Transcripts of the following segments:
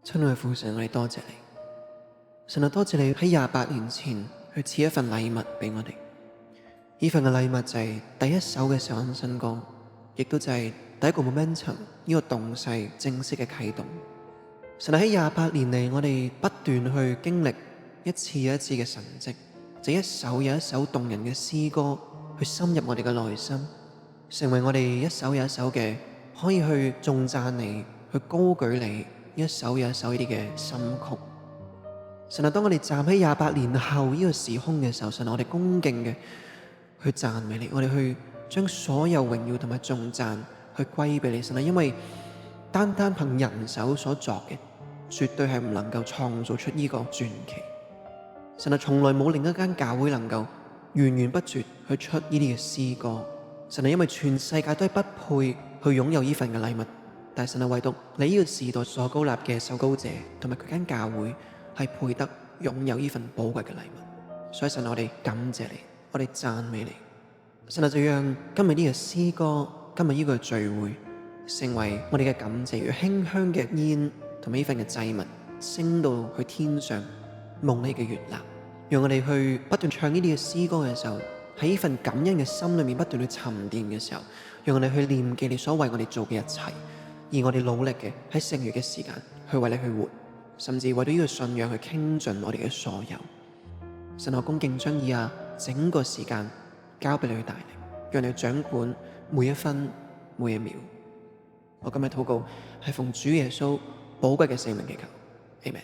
親愛的父神，我哋多謝你，神啊，多謝你喺28年前去賜一份禮物俾我哋。呢份嘅禮物就係第一首嘅首恩新歌，亦都就係第一個 momentum 呢個動勢正式嘅啟動。神啊，喺28年嚟，我哋不斷去經歷一次又一次嘅神蹟，就一首又一首動人嘅詩歌去深入我哋嘅內心，成為我哋一首又一首嘅可以去頌讚你、去高舉你一首又一首呢啲嘅心曲。神啊，當我哋站喺28年後呢個時空嘅時候，神啊，我哋恭敬嘅去讚美你，我哋去將所有榮耀同埋頌讚去歸俾你。神啊，因為單憑人手所作嘅，絕對係唔能夠創造出呢個傳奇。神啊，從來冇另一間教會能夠源源不絕去出呢啲嘅詩歌。神啊，因為全世界都係不配去擁有呢份嘅禮物，但係神啊，唯獨你呢個時代所高立嘅受膏者同埋佢間教會係配得擁有呢份寶貴嘅禮物。所以神啊，我哋感謝你，我哋讚美你。神啊，就讓今日呢個詩歌，今日呢個聚會成為我哋嘅感謝，如馨香嘅煙同埋呢份嘅祭物升到去天上，蒙你嘅悅納。讓我哋去不斷唱呢啲嘅詩歌嘅時候，喺呢份感恩嘅心裏面不斷去沉澱嘅時候，讓我哋去念記你所為我哋做嘅一切，而我哋努力嘅喺剩餘嘅時間去為你去活，甚至為咗呢個信仰去傾盡我哋嘅所有。神啊，恭敬將以下整個時間交俾你去帶領，讓你掌管每一分每一秒。我今日禱告係奉主耶穌寶貴嘅聖名祈求，Amen。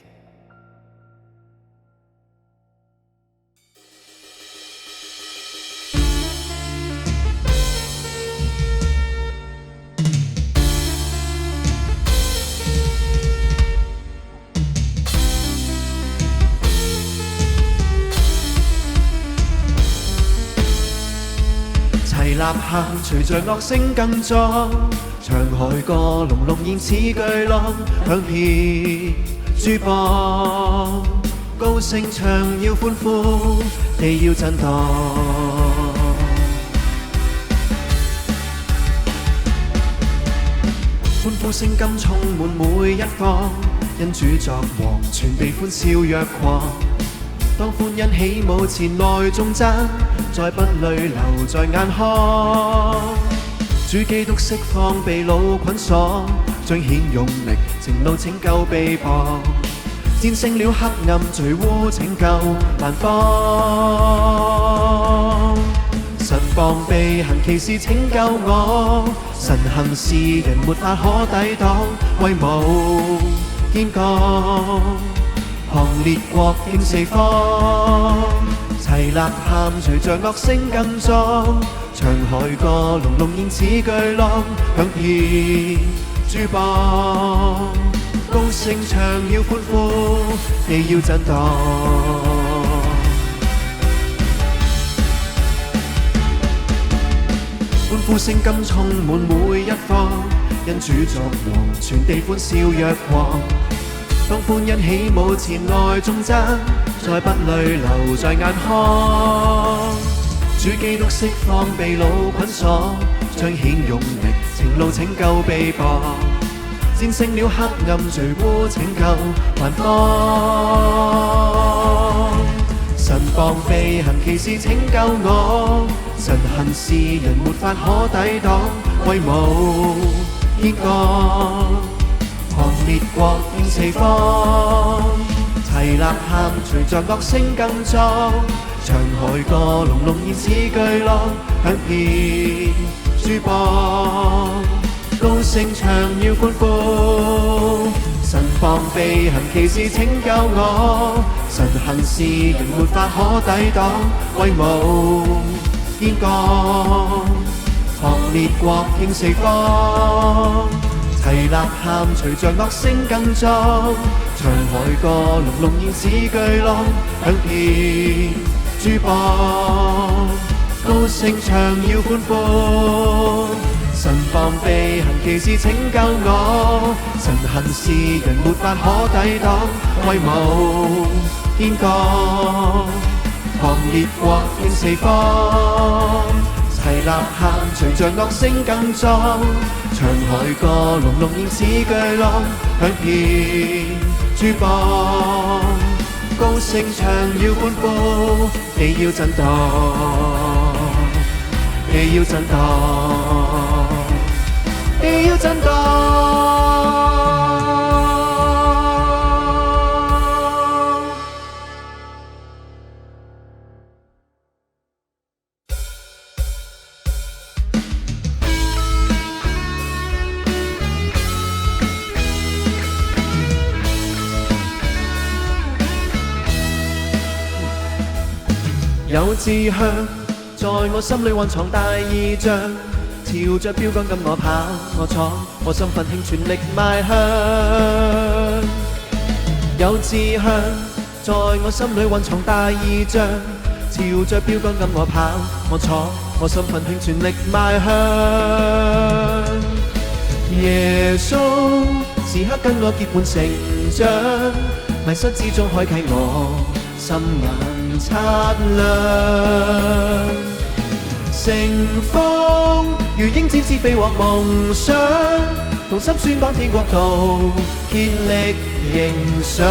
齊吶喊，隨着樂聲更壯，唱海歌，隆隆現似巨浪，響遍諸邦。高聲唱要歡呼，地要震盪。歡呼聲今充滿每一方，因主作王，全地歡笑若狂。當歡欣起舞前來頌讚，再不淚流在眼眶。主基督釋放被擄捆鎖，彰顯勇力，情路拯救被綁，戰勝了黑暗罪污，拯救萬邦。神膀臂行奇事拯救我，神行事人沒法可抵擋，威武堅剛，行列國傾四方。齊吶喊，隨着樂聲更壯，唱海歌，隆隆現似巨浪，響遍諸邦。高聲唱要歡呼，地要震盪。歡呼聲今充滿每一方，因主作王，全地歡笑若狂。當歡欣起舞前來頌讚，再不淚流在眼眶。主基督釋放被擄捆鎖，彰顯勇力，情路拯救被綁，戰勝了黑暗罪污，拯救萬邦。神膀臂行奇事拯救我，神行事人沒法可抵擋，威武堅剛，行列國傾四方。齊吶喊，隨着樂聲更壯，唱海歌，隆隆現似巨浪，響遍諸邦。高聲唱要歡呼，神膀臂行奇事拯救我，神行事人沒法可抵擋，威武堅剛，行列國傾四方。齊吶喊，隨着樂聲更壯，唱海歌，隆隆現似巨浪，響遍諸邦。高聲唱要歡呼，神膀臂行奇事拯救我，神行事人沒法可抵擋，威武堅剛，行列國傾四方。齊吶喊，隨着樂聲更壯，唱海歌，隆隆現似巨浪，響遍主榜，高聲唱要歡呼，你要震盪，你要震盪，你要震盪。有志向，在我心裏蘊藏大異象，朝着標杆跟我跑，我闖，我心奮興全力邁向。有志向，在我心裏蘊藏大異象，朝着標杆跟我跑，我闖，我心奮興全力邁向。耶穌時刻跟我結伴成長，迷失之中開啟我心眼擦亮，乘風如鷹展翅飛獲夢想，同心宣講天國度，竭力迎上。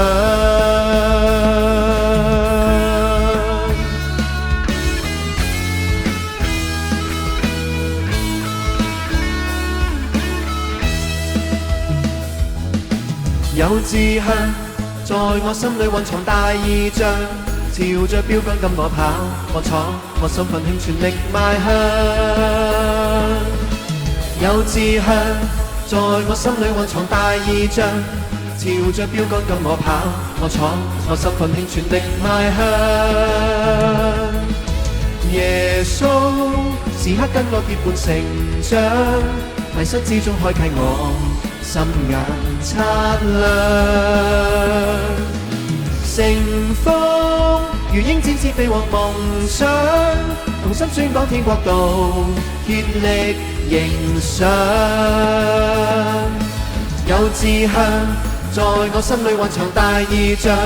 有志向，在我心裏蘊藏大異象，朝着標杆跟我跑，我闖，我心奮興全力邁向。有志向，在我心裏蘊藏大異象，朝着標杆跟我跑，我闖，我心奮興全力邁向。耶穌時刻跟我結伴成長，迷失之中開啟我心眼擦亮。乘風如鷹展翅飛獲夢想，同心宣講天國度，竭力迎上。有志向，在我心裏蘊藏大異象，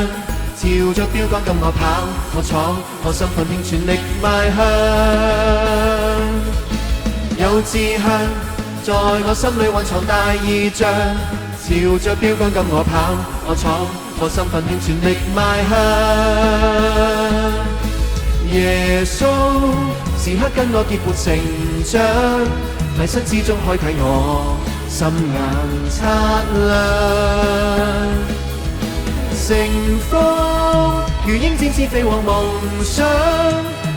朝着標杆跟我跑，我闖，我心奮興全力邁向。有志向，在我心裏蘊藏大異象，朝着標杆跟我跑，我闖，我心奮興全力邁向。耶穌時刻跟我結伴成長，迷失之中開啟我心眼擦亮。乘風如鷹展翅飛往夢想，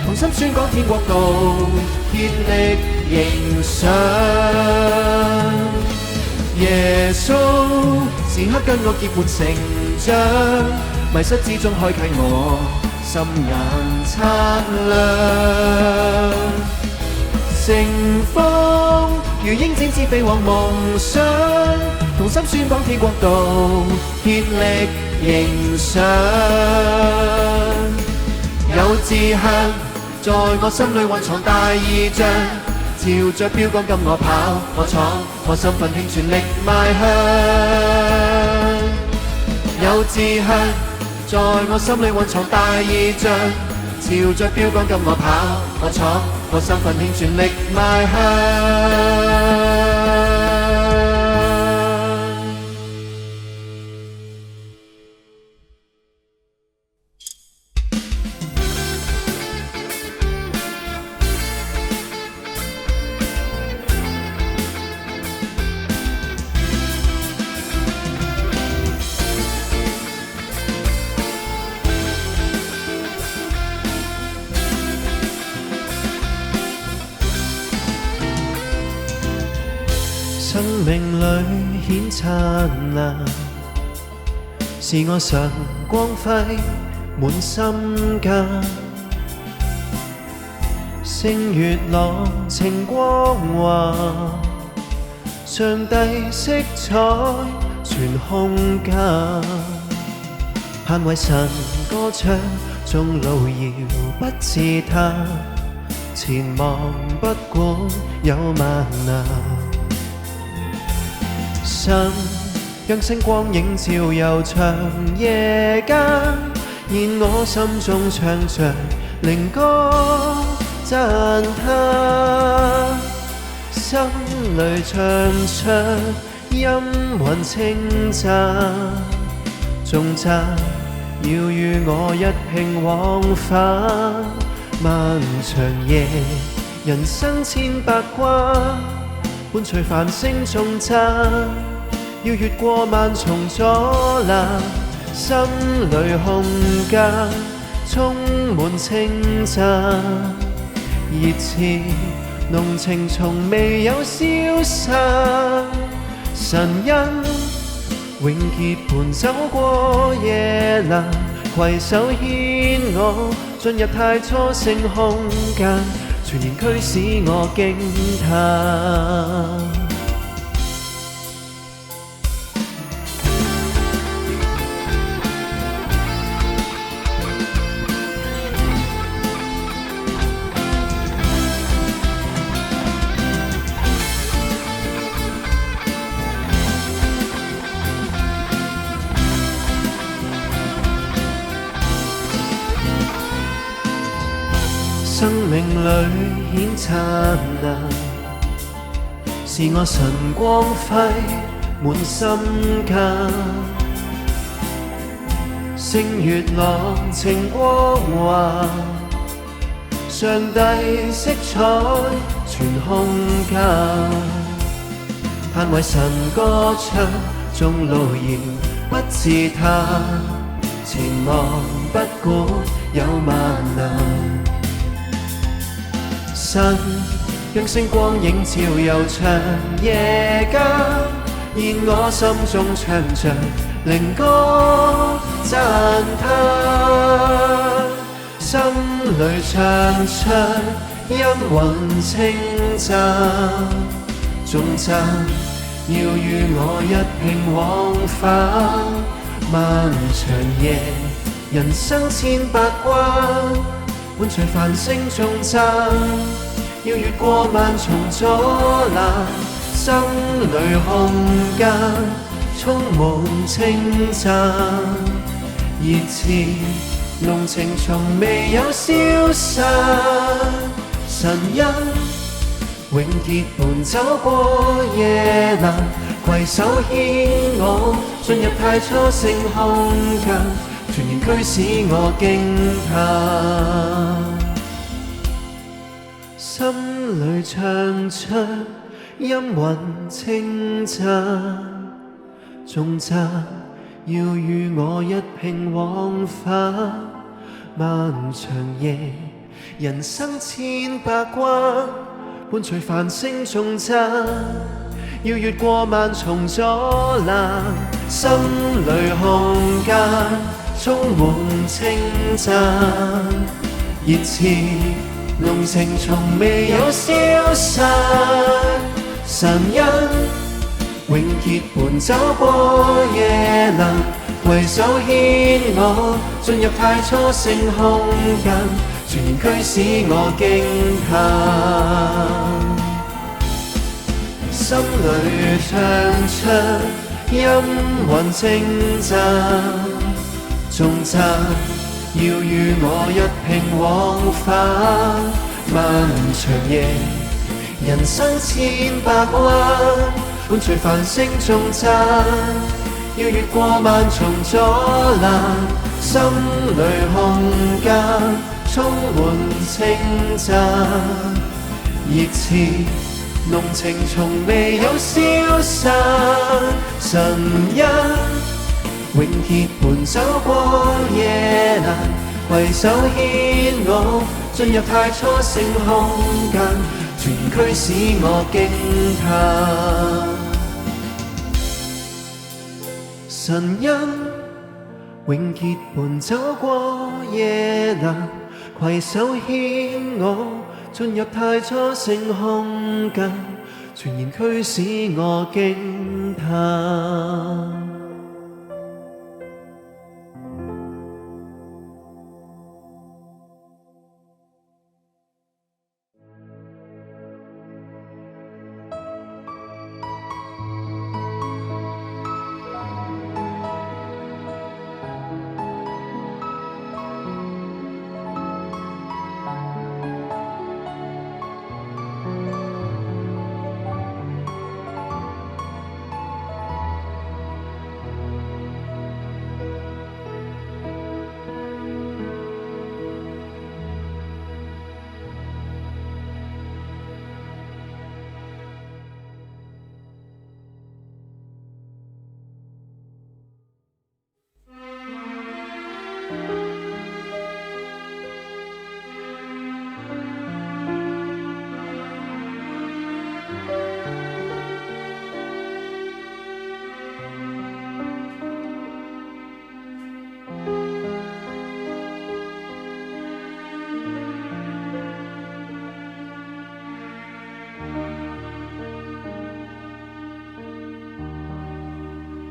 同心宣講天國度，竭力迎上。耶穌時刻跟我結伴成長，迷失之中開啟我心眼擦亮。乘風如鷹展翅飛往夢想，同心宣講天國度，竭力迎上。有志向，在我心裏蘊藏大異象，朝着標杆跟我跑，我闖，我心奮興全力邁向。有志向，在我心裏蘊藏大異象，朝着標杆跟我跑，我闖，我心奮興全力邁向。生命裏顯燦爛，是我神光輝滿心間。星月朗晴光華，上帝色彩全空間。盼為神歌唱，縱路遙不自他，前望不管有萬難。神讓星光映照悠長夜間，現我心中唱着靈歌讚他，心裏唱出音韻稱讚，重責要與我一併往返。漫長夜，人生千百關，伴隨繁星重責，要越過萬重阻攔。心裏空間充滿稱讚，熱熾濃情從未有消散。神恩永結伴走過夜闌，攜手牽我進入太初性空間，全然驅使我驚嘆。生命裏顯燦爛，是我神光輝滿心間。星月朗晴光華，上帝色彩全空間。盼為神歌唱，眾路遙不自嘆，前望不管有萬難。神讓星光映照悠長夜間，現我心中唱着靈歌讚嘆，心裏唱出音韻稱讚，重責要與我一併往返。漫長夜，人生千百關，伴隨繁星重責，要越過萬重阻攔。心裏空間充滿稱讚，熱熾濃情從未有消散。神恩永結伴走過夜闌，攜手牽我進入太初性空間，全然驅使我驚嘆。心裏唱出音韻稱讚，重責要與我一併往返。漫長夜，人生千百關，伴隨繁星重責，要越過萬重阻攔。心裏空間充滿稱讚，熱熾濃情從未有消散。神恩永結伴走過夜闌，攜手牽我進入太初性空間，全然驅使我驚嘆。心裏唱出音韻稱讚，重責要與我一併往返。漫長夜，人生千百關，伴隨繁星重責，要越過萬重阻攔。心裏空間充滿稱讚，熱熾濃情從未有消散。神恩永結伴走過夜闌，攜手牽我進入太初性空間，全然驅使我驚嘆。神恩永結伴走過夜闌，攜手牽我進入太初性空間，全然驅使我驚嘆。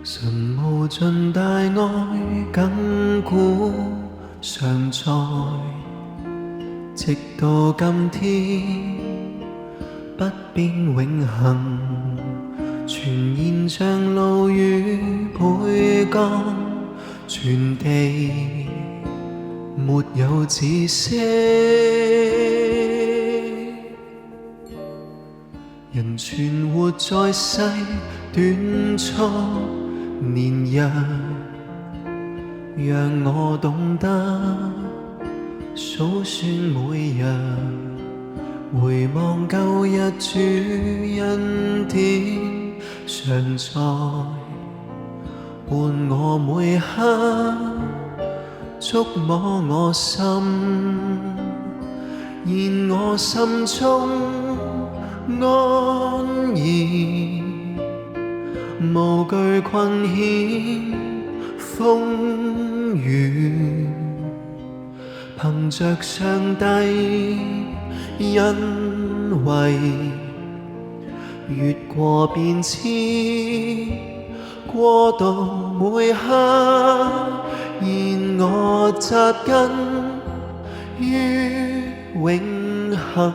神無盡大愛亙古常在，直到今天不變永恆，全然像露雨倍降，全地沒有止息。人存活在世短促年日，讓我懂得數算每日，回望舊日主恩典常在，伴我每刻，觸摸我心，現我心中安然，無懼困險風雨，憑着上帝恩惠，越過變遷，過渡每刻，現我扎根於永恆，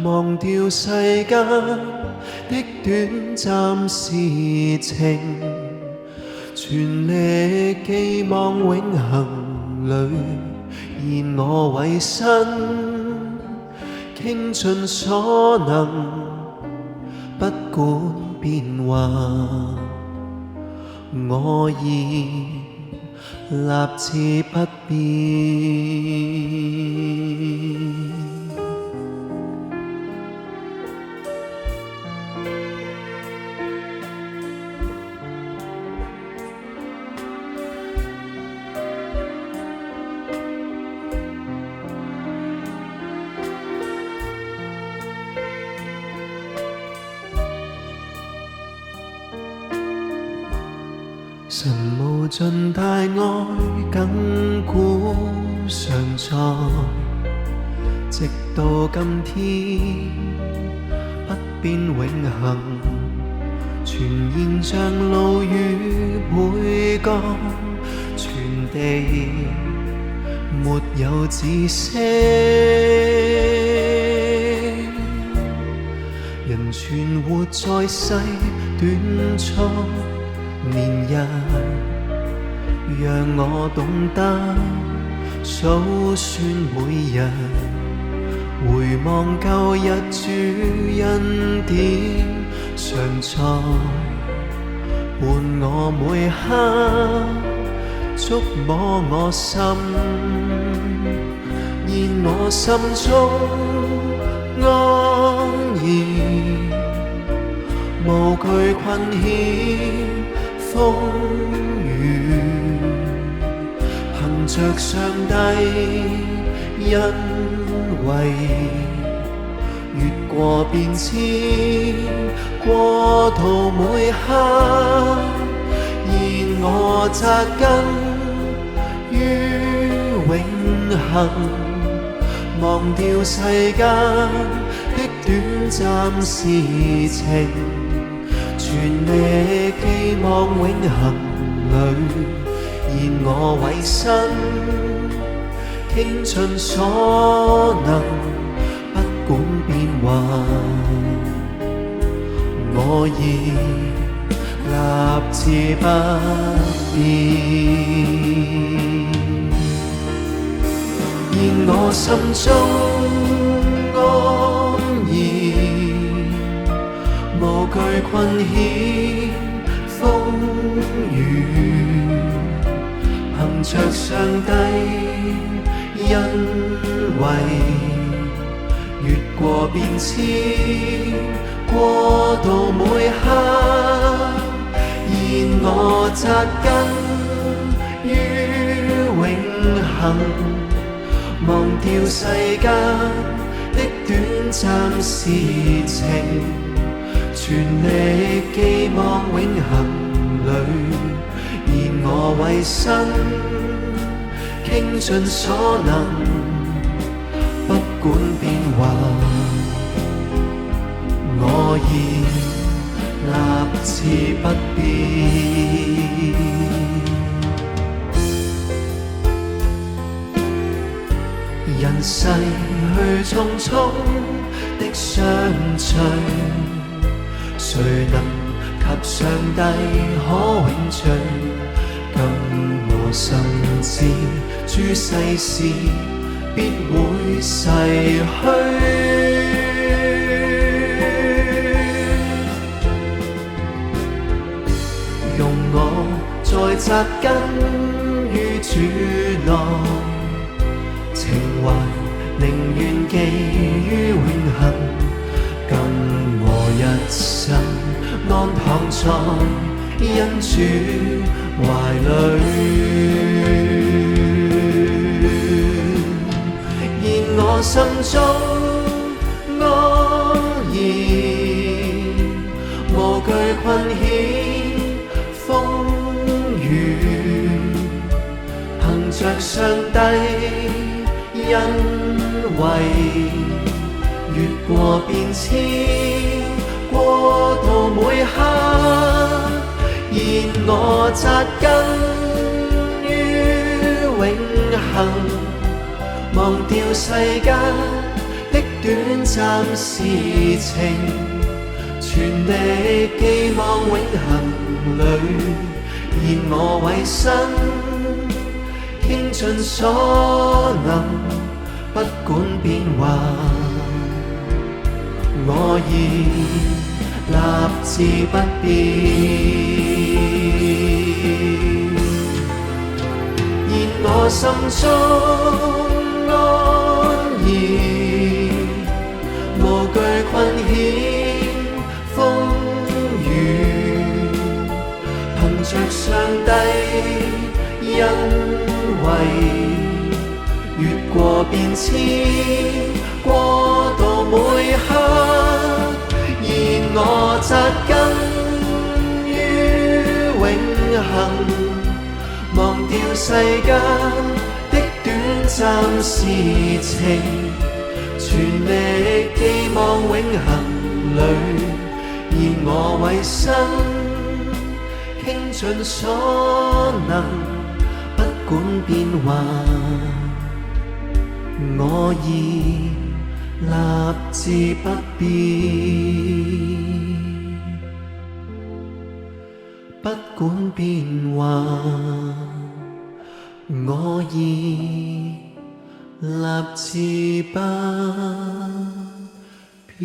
忘掉世間的短暫事情，全力寄望永恆裏現我委身，傾盡所能，不管變幻，我已立志不變。神無盡大愛亙古常在，直到今天不變永恆，全然像露雨倍降，全地沒有止息。人存活在世短促年日，讓我懂得數算每日，回望舊日主恩典常在，伴我每刻，觸摸我心，現我心中安然，無懼困險風雨，憑着上帝恩惠，越過變遷，過渡每刻，現我扎根於永恆，忘掉世間的短暫事情，全力寄望永恆裏現我委身，傾盡所能，不管變幻，我已立志不變。現我心中安然，無懼困險風雨，憑着上帝恩惠，越過變遷，過渡每刻，現我扎根於永恆，忘掉世間的短暫事情，全力寄望永恆裏現我委身，傾盡所能，不管變幻，我已立志不變。人逝去匆匆的相聚，誰能及上帝可永聚？今我心知，諸世事必會逝去。容我再扎根於主內，情懷寧願寄於永恆，今我一生安躺在恩主懷裡。現我心中安然，無懼困險風雨，憑着上帝恩惠，越過變遷，過渡每刻，現我扎根於永恆，忘掉世間的短暫事情，全力寄望永恆裡，現我委身，傾盡所能，不管變幻，我已立志不變。現我心中安然，無懼困險風雨，憑着上帝恩惠，越過變遷，過渡每刻，現我扎根於永恆，忘掉世間的短暫事情，全力寄望永恆裡，現我委身，傾盡所能，不管變幻，我已立志不變。不管變幻，我已立志不變。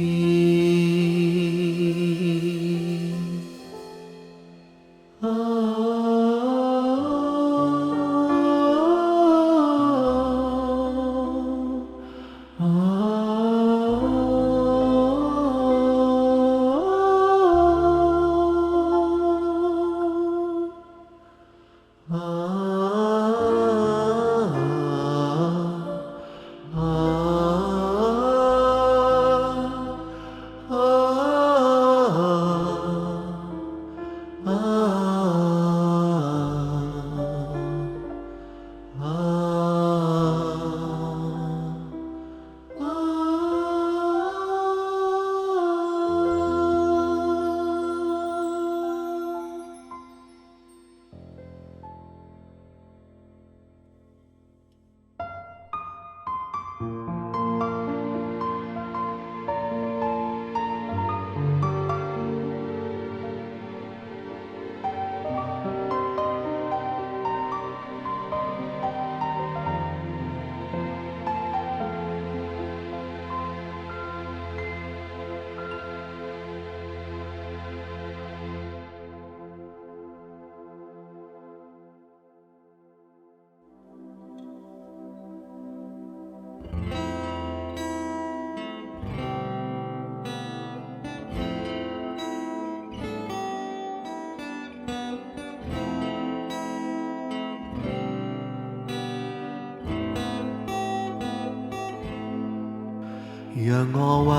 讓我委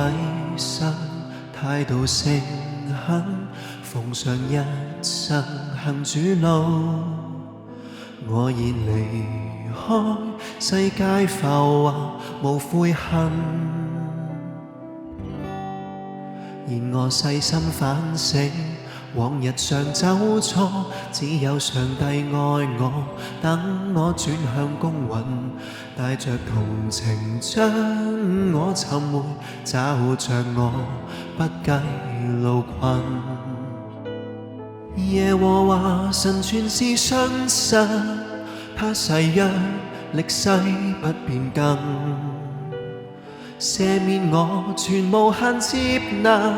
身，態度誠懇，奉上一生行主路。我已離開世界浮華，無悔恨。然我細心反省，往日常走錯，只有上帝愛我，等我轉向公允，帶着同情將我尋回，找着我不計路困。耶和華神全是信實，他誓約歷世不變更，赦免我全無限接納，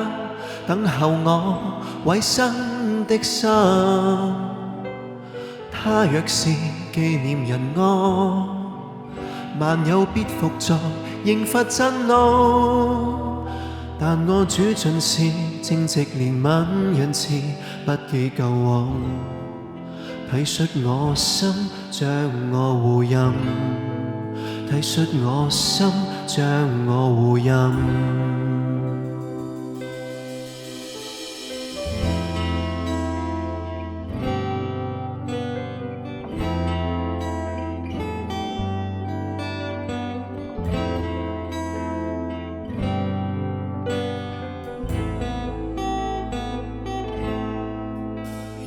等候我委身的心。他若是紀念仁愛，萬有必伏在刑罰震怒。但我主盡是正直憐憫仁慈，不記舊往，體恤我心，將我護蔭，體恤我心，將我護蔭。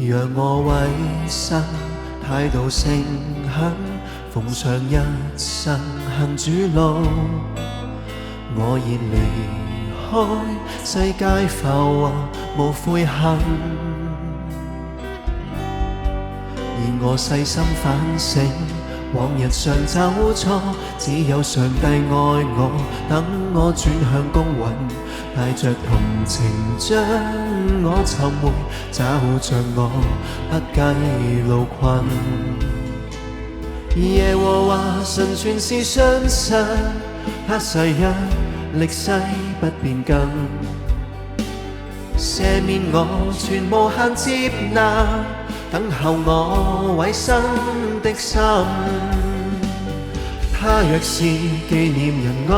讓我委身，態度誠懇，奉上一生行主路。我已離開世界浮華，無悔恨。而我細心反省，往日常走錯，只有上帝愛我，等我轉向公允，帶着同情將我尋回，找着我不計路困。耶和華神全是信實，他誓約歷世不變更，赦免我全無限接納，等候我委身的心。他若是紀念仁愛，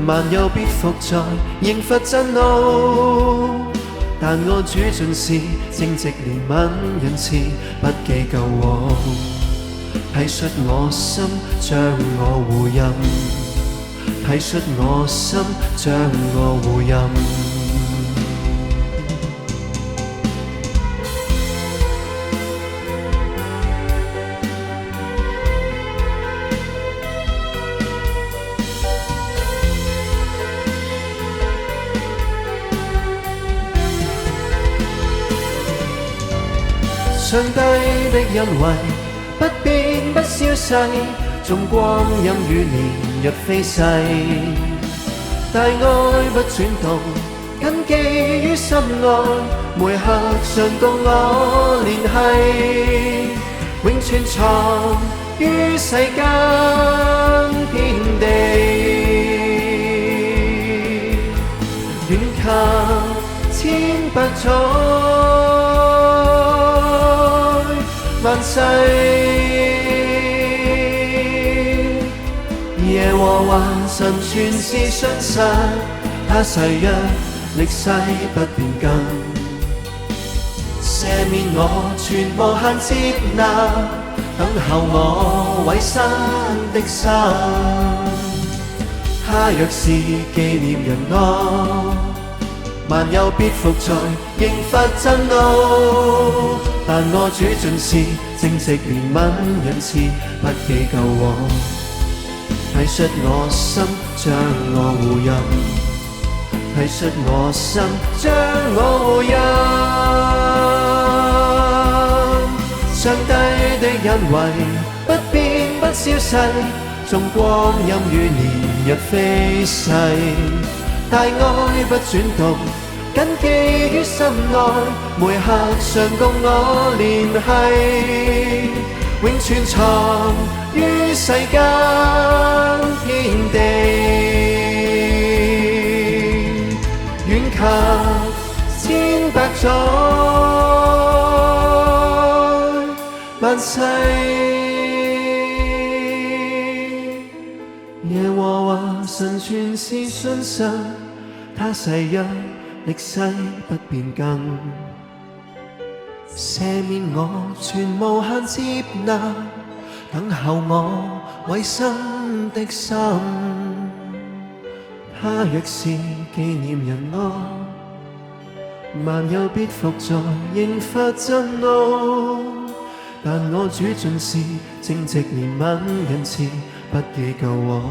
萬有必伏在刑罰震怒。但我主盡是正直憐憫仁慈，不記舊往，體恤我心，將我護蔭，體恤我心，將我護蔭。上帝的恩惠不變不消逝，縱光陰與年日飛逝，大愛不轉動，謹記於心愛，每刻常共我聯繫，永存藏於世間遍地，遠及千百載。萬世，耶和華神全是信實，他誓約歷世不變更，赦免我全無限接納，等候我委身的心。他若是紀念仁愛，萬有必伏在刑罰震怒。但我主盡是正直憐憫仁慈，不記舊往，體恤我心，將我護蔭，體恤我心，將我護蔭。上帝的恩惠不變不消逝，縱光陰與年日飛逝，大愛不轉動，謹記於心愛，每刻常共我聯繫，永存藏於世間遍地，遠及千百載，萬世。耶和華神全是信實，他誓約歷世不變更，赦免我全無限接納，等候我委身的心。他若是紀念仁愛，萬有必伏在刑罰震怒，但我主盡是正直憐憫仁慈，不記舊往，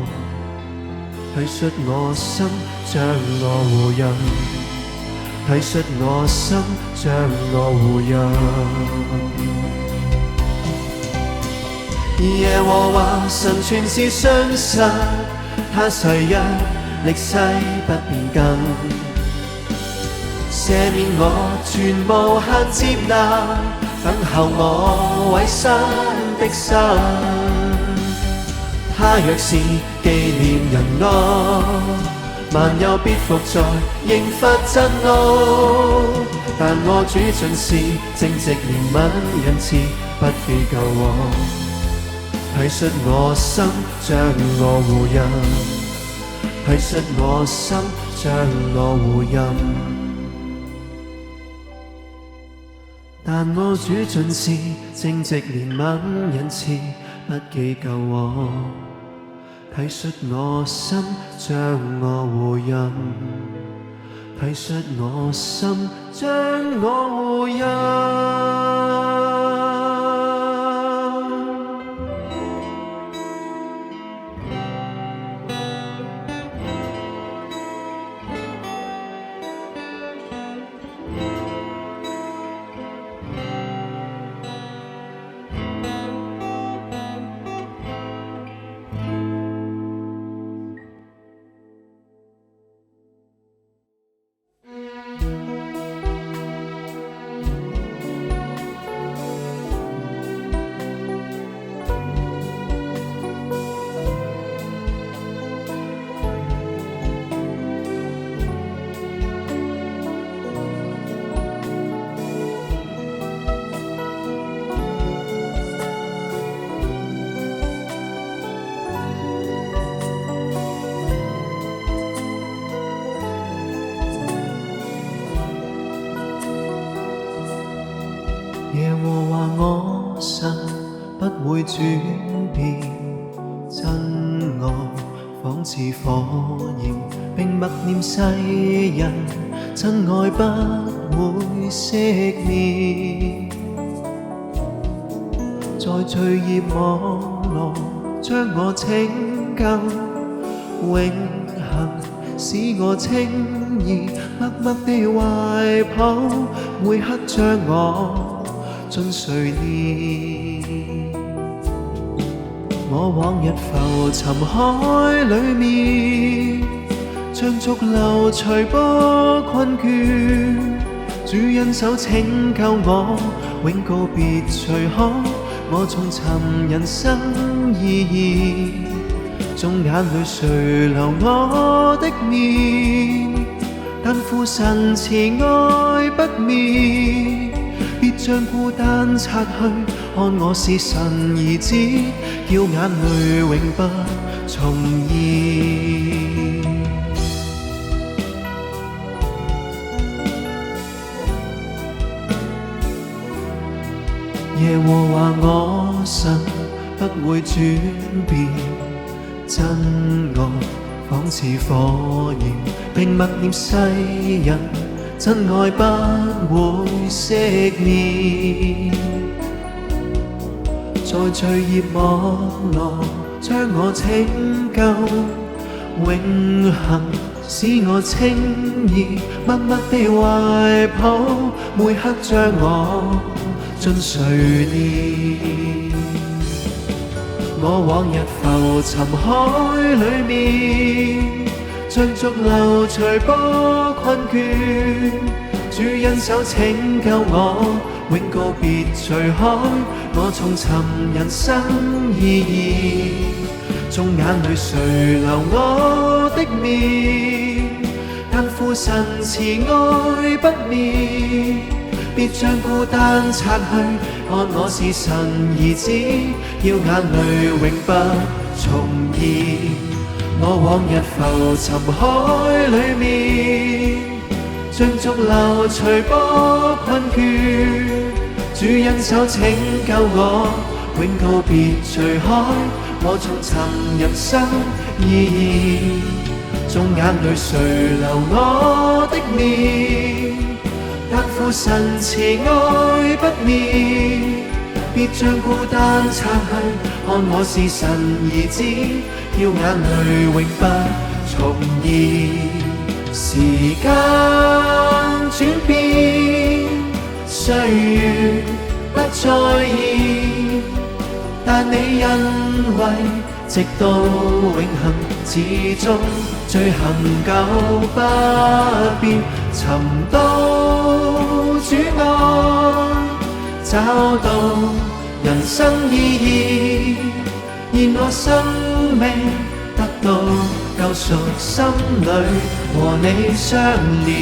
體恤我心，將我護蔭，體恤我心，將我護蔭。耶和華神全是信實，他誓約歷世不變更，赦免我全無限接納，等候我委身的心。他若是紀念仁愛，萬有必伏在刑罰震怒，但我主盡是正直憐憫仁慈，不記舊往，體恤我心，將我護蔭，體恤我心，將我護蔭。但我主盡是正直憐憫仁慈，不記舊往，體恤我心，將我護蔭，體恤我心，將我護蔭。耶和華我神不會轉變，真愛仿似火焰，並默念世人，真愛不會熄滅。在罪孽網羅將我拯救，永恆使我稱義，默默地懷抱，每刻將我盡垂憐。我往日浮沉海裏面，像逐流隨波困倦，主恩手拯救我，永告別隨海，我縱尋人生意義，縱眼淚垂流我的面，但父神慈愛不滅，別將孤單擦去，看我是神兒子，叫眼淚永不重現。耶和華我神不會轉變，真愛仿似火焰，並默念世人，真愛不會熄滅。在罪孽網羅將我拯救，永恆使我稱義，默默地懷抱，每刻將我盡垂憐。我往日浮沉海裏面，像逐流隨波困倦，主恩手拯救我，永告別隨海，我重尋人生意義，縱眼淚垂流我的面，但父神慈愛不滅，別將孤單擦去，看我是神兒子，要眼淚永不重現。我往日浮沉海裏面，像逐流隨波困倦，主恩手拯救我，永告別隨海，我重尋人生意義，縱眼淚垂流我的面，神慈愛不滅，別將孤單擦去，看我是神兒子，叫眼淚永不重現。時間轉變，歲月不再現，但你因為直到永恆始終最恆久不變，尋到主愛，找到人生意義，願我生命得到救贖，心裏和你相連。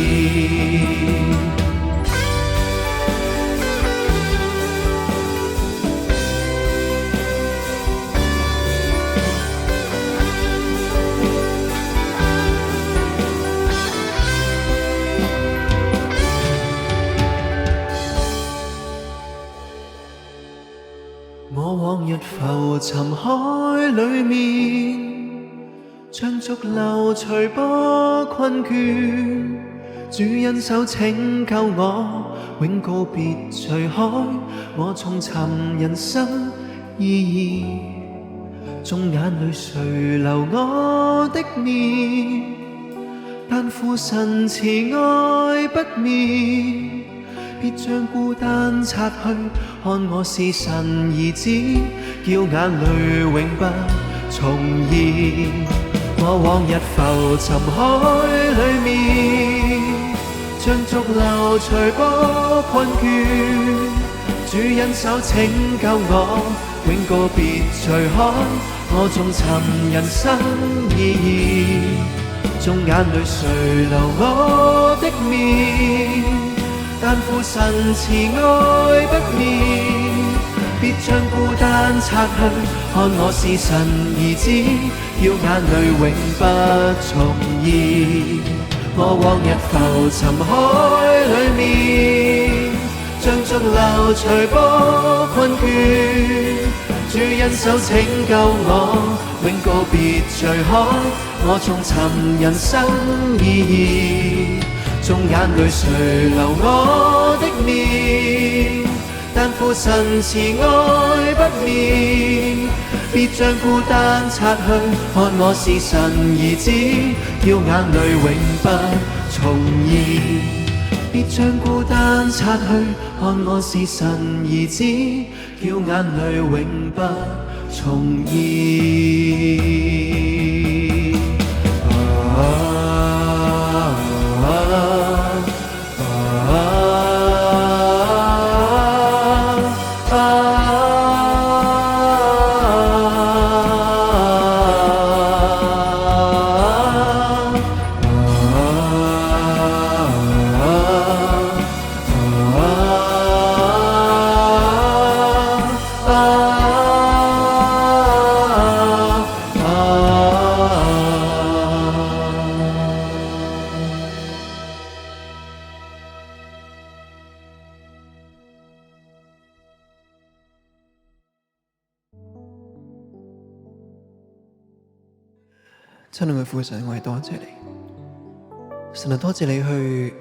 我往日浮沉海裏面，像逐流隨波困倦，主恩手拯救我，永告別隨海，我重尋人生意義，縱眼淚垂流我的面，但父神慈愛不滅，別將孤單擦去，看我是神兒子，叫眼淚永不重現。我往日浮沉海裏面，像逐流隨波困倦，主恩手拯救我，永告別隨海，我縱尋人生意義，縱眼淚垂流我的面，但父神慈愛不滅，別將孤單擦去，看我是神兒子，叫眼淚永不重現。我往日浮沉海裏面，像逐流隨波困倦，主恩手拯救我，永告別隨海，我縱尋人生意義，縱眼淚垂流我的面，但父神慈愛不滅，別將孤單擦去，看我是神兒子，叫眼淚永不重現。別將孤單擦去，看我是神兒子，叫眼淚永不重現。親愛嘅父神，我係多謝你，神啊，多謝你去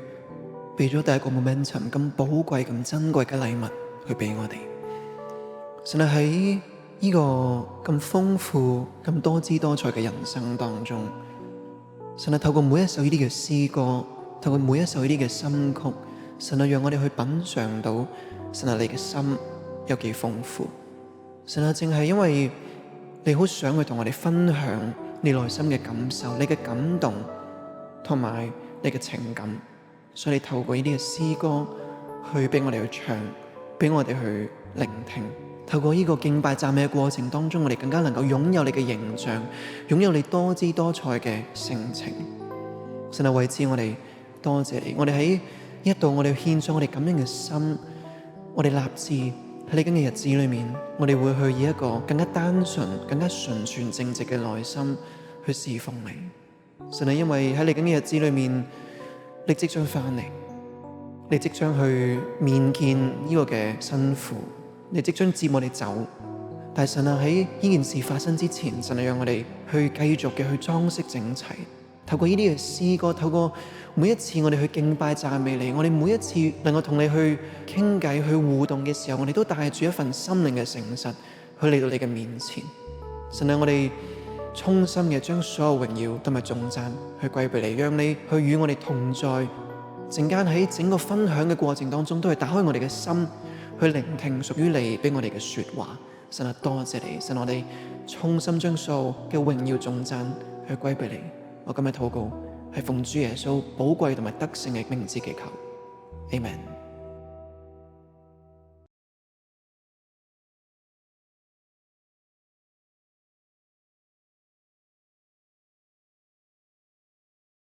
俾咗第一個 momentum 咁寶貴、咁珍貴嘅禮物去俾我哋。神啊，喺呢個咁豐富、咁多姿多彩嘅人生當中，神啊，透過每一首呢啲嘅詩歌，透過每一首呢啲嘅新曲，神啊，讓我哋去品嘗到神啊你嘅心有幾豐富。神啊，正係因為你好想去同我哋分享你內心嘅感受、你嘅感動同埋你嘅情感，所以你透過呢啲嘅詩歌去俾我哋去唱，俾我哋去聆聽。透過呢個敬拜讚美嘅過程當中，我哋更加能夠擁有你嘅形象，擁有你多姿多彩嘅性情。神啊，為此我哋多謝你。我哋喺一度，我哋獻上我哋感恩嘅心，我哋立志喺嚟緊嘅日子裏面，我哋會去以一個更加單純、更加純全正直嘅內心去侍奉你。神啊，因為喺嚟緊嘅日子裏面，你即將翻嚟，你即將去面見呢個嘅辛苦，你即將接我哋走。但係神啊，喺呢件事發生之前，神啊，讓我哋去繼續嘅去裝飾整齊，透過呢啲嘅詩歌，透過每一次我哋去敬拜讚美你，我哋每一次能夠同你去傾偈去互動嘅時候，我哋都帶住一份心靈嘅誠實去嚟到你嘅面前。神啊，我哋衷心嘅將所有榮耀同埋頌讚去歸俾你，讓你去與我哋同在。陣間喺整個分享嘅過程當中，都係打開我哋嘅心去聆聽屬於你俾我哋嘅說話。神啊，多謝你，神，我哋衷心將所有嘅榮耀頌讚去歸俾你。我今日禱告係奉主耶穌寶貴同埋得勝嘅名字祈求，Amen。